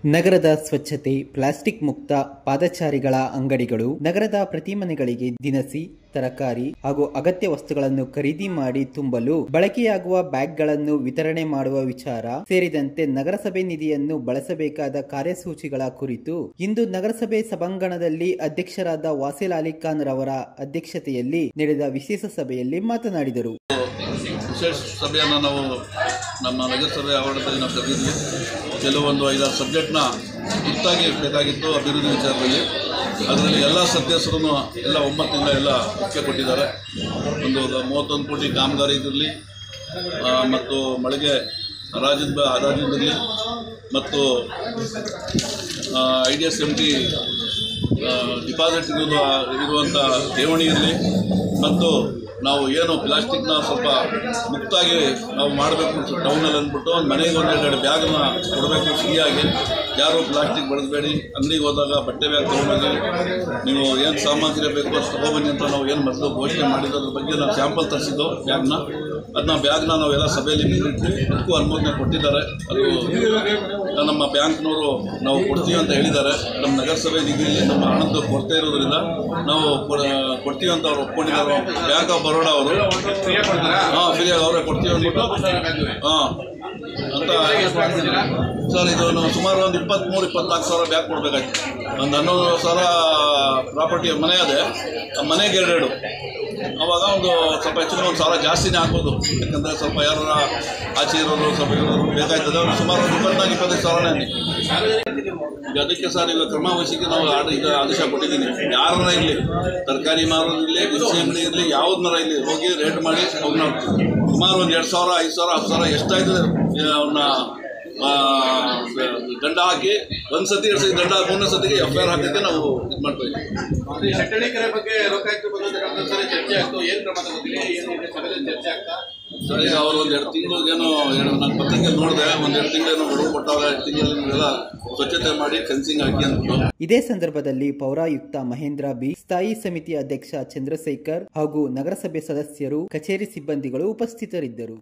ನಗರದ ಸ್ವಚ್ಛತೆ, ಪ್ಲಾಸ್ಟಿಕ್ ಮುಕ್ತ ಪಾದಚಾರಿಗಳ ಅಂಗಡಿಗಳು, ನಗರದ ಪ್ರತಿ ಮನೆಗಳಿಗೆ ದಿನಸಿ, ತರಕಾರಿ ಹಾಗೂ ಅಗತ್ಯ ವಸ್ತುಗಳನ್ನು ಖರೀದಿ ಮಾಡಿ ತುಂಬಲು ಬಳಕೆಯಾಗುವ ಬ್ಯಾಗ್ಗಳನ್ನು ವಿತರಣೆ ಮಾಡುವ ವಿಚಾರ ಸೇರಿದಂತೆ ನಗರಸಭೆ ನಿಧಿಯನ್ನು ಬಳಸಬೇಕಾದ ಕಾರ್ಯಸೂಚಿಗಳ ಕುರಿತು ಇಂದು ನಗರಸಭೆ ಸಭಾಂಗಣದಲ್ಲಿ ಅಧ್ಯಕ್ಷರಾದ ವಾಸಿಲ್ ಅಲಿ ಖಾನ್ ರವರ ಅಧ್ಯಕ್ಷತೆಯಲ್ಲಿ ನಡೆದ ವಿಶೇಷ ಸಭೆಯಲ್ಲಿ ಮಾತನಾಡಿದರು. ವಿಶೇಷ ಸಭೆಯನ್ನು ನಾವು ನಮ್ಮ ನಗರಸಭೆ ಆವರಣದಲ್ಲಿ ನಾವು ಕರೆದಿದ್ವಿ. ಕೆಲವೊಂದು 5-6 ಸಬ್ಜೆಕ್ಟ್ನ ತುರ್ತಾಗಿ ಬೇಕಾಗಿತ್ತು ಅಭಿವೃದ್ಧಿ ವಿಚಾರದಲ್ಲಿ. ಅದರಲ್ಲಿ ಎಲ್ಲ ಸದಸ್ಯರು ಎಲ್ಲ ಒಮ್ಮತದಿಂದ ಎಲ್ಲ ಒಪ್ಪಿಗೆ ಕೊಟ್ಟಿದ್ದಾರೆ. ಒಂದು 31 ಕೋಟಿ ಕಾಮಗಾರಿ ಇದರಲ್ಲಿ ಮತ್ತು ಮಳಿಗೆ ಹರಾಜಿರಲಿ ಮತ್ತು IDSMT ಡಿಪಾಸಿಟ್ ಇರುವಂಥ ಠೇವಣಿ ಇರಲಿ ಮತ್ತು ನಾವು ಏನು ಪ್ಲಾಸ್ಟಿಕ್ನ ಸ್ವಲ್ಪ ಮುಕ್ತಾಗಿ ನಾವು ಮಾಡಬೇಕು ಟೌನಲ್ಲಿ ಅಂದ್ಬಿಟ್ಟು ಒಂದು ಮನೆಗೆ 1-2 ಬ್ಯಾಗ್ನ ಕೊಡಬೇಕು ಫ್ರೀಯಾಗಿ. ಯಾರು ಪ್ಲಾಸ್ಟಿಕ್ ಬಳಸಬೇಡಿ, ಅಂಗಡಿಗೆ ಹೋದಾಗ ಬಟ್ಟೆ ಬ್ಯಾಗ್ ತೊಗೊಂಡೋಗಿ ನೀವು ಏನು ಸಾಮಗ್ರಿ ಬೇಕು ಅಷ್ಟು ತೊಗೊಬನ್ನಿ ಅಂತ ನಾವು ಏನು ಮೊದಲು ಘೋಷಣೆ ಮಾಡಿದ್ದರ ಬಗ್ಗೆ ನಾವು ಸ್ಯಾಂಪಲ್ ತರಿಸಿದ್ದು ಬ್ಯಾಗ್ನ ನಾವೆಲ್ಲ ಸಭೆಯಲ್ಲಿ ಮೀರಿಟ್ಟು ಅದಕ್ಕೂ ಅನುಮೋದನೆ ಕೊಟ್ಟಿದ್ದಾರೆ. ಅದು ನಮ್ಮ ಬ್ಯಾಂಕ್ನವರು ನಾವು ಕೊಡ್ತೀವಿ ಅಂತ ಹೇಳಿದ್ದಾರೆ. ನಮ್ಮ ನಗರಸಭೆ ನಿಧಿಯಲ್ಲಿ ನಮ್ಮ ಹಣದ್ದು ಕೊರತೆ ಇರೋದ್ರಿಂದ ನಾವು ಕೊಡ್ತೀವಿ ಅಂತ ಅವ್ರು ಒಪ್ಕೊಂಡಿದ್ದಾರೆ. ಬ್ಯಾಂಕ್ ಆಫ್ ಬರೋಡಾ ಅವರು ಫ್ರೀಯಾಗಿ ಅವರೇ ಕೊಡ್ತೀವಿ ಅಂದ್ಬಿಟ್ಟು ಅಂತ ಸರ್, ಇದು ನಾವು ಸುಮಾರು ಒಂದು 23-24 ಸಾವಿರ ಬ್ಯಾಗ್ ಕೊಡಬೇಕಾಯ್ತು. ಒಂದು 11,000 ಪ್ರಾಪರ್ಟಿ ಮನೆ ಅದೇ, ಆ ಮನೆಗೆ 2 ಅವಾಗ ಒಂದು ಸ್ವಲ್ಪ ಹೆಚ್ಚಿನ 1,000 ಜಾಸ್ತಿನೇ ಆಗ್ಬೋದು. ಯಾಕಂದರೆ ಸ್ವಲ್ಪ ಯಾರು ಆಚೆ ಇರೋರು ಸ್ವಲ್ಪ ಇರೋರು ಬೇಕಾಯ್ತದೆ. ಒಂದು ಸುಮಾರು 24-25 ಸಾವಿರನೇ. ಈಗ ಅದಕ್ಕೆ ಸರ್ ಈಗ ಕ್ರಮ ವಹಿಸಿಕೆ ನಾವು ಈಗ ಆದೇಶ ಕೊಟ್ಟಿದ್ದೀನಿ. ಯಾರನ್ನ ಇರಲಿ, ತರಕಾರಿ ಮಾರೋದಿರಲಿ, ದಿನಸಿ ಅಂಗಡಿ ಇರಲಿ, ಯಾವುದನ್ನಾರ ಇಲ್ಲಿ ಹೋಗಿ ರೇಟ್ ಮಾಡಿ ಅವ್ರನ್ನ ಸುಮಾರು ಒಂದು 2,000, 5,000, 10,000 ಎಷ್ಟಾಯ್ತದೆ ಅವ್ರನ್ನ ದಂಡ ಹಾಕಿ ಒಂದು ಸತಿ 2 ಸತಿ ದಂಡ, 3ನೇ ಸತಿಗೆ FIR ಹಾಕಕ್ಕೆ ನಾವು ಇದು ಮಾಡ್ತಾ ಇದ್ದೀವಿ. ಸರ್, ಈಗ ಅವರು 1-2 ತಿಂಗಳಿಗೇನೋ ನಾನು ಪತ್ರಿಕೆ ನೋಡಿದೆ, 1-2 ತಿಂಗಳೇನೋ ಗಡುವು ಕೊಟ್ಟಾಗ 2 ತಿಂಗಳಲ್ಲಿ ನೀವೆಲ್ಲ ಸ್ವಚ್ಛತೆ ಮಾಡಿ ಫೆನ್ಸಿಂಗ್ ಹಾಕಿ ಅಂದ್ಬಿಟ್ಟು. ಇದೇ ಸಂದರ್ಭದಲ್ಲಿ ಪೌರಾಯುಕ್ತ ಮಹೇಂದ್ರ ಬಿ, ಸ್ಥಾಯಿ ಸಮಿತಿ ಅಧ್ಯಕ್ಷ ಚಂದ್ರಶೇಖರ್ ಹಾಗೂ ನಗರಸಭೆ ಸದಸ್ಯರು, ಕಚೇರಿ ಸಿಬ್ಬಂದಿಗಳು ಉಪಸ್ಥಿತರಿದ್ದರು.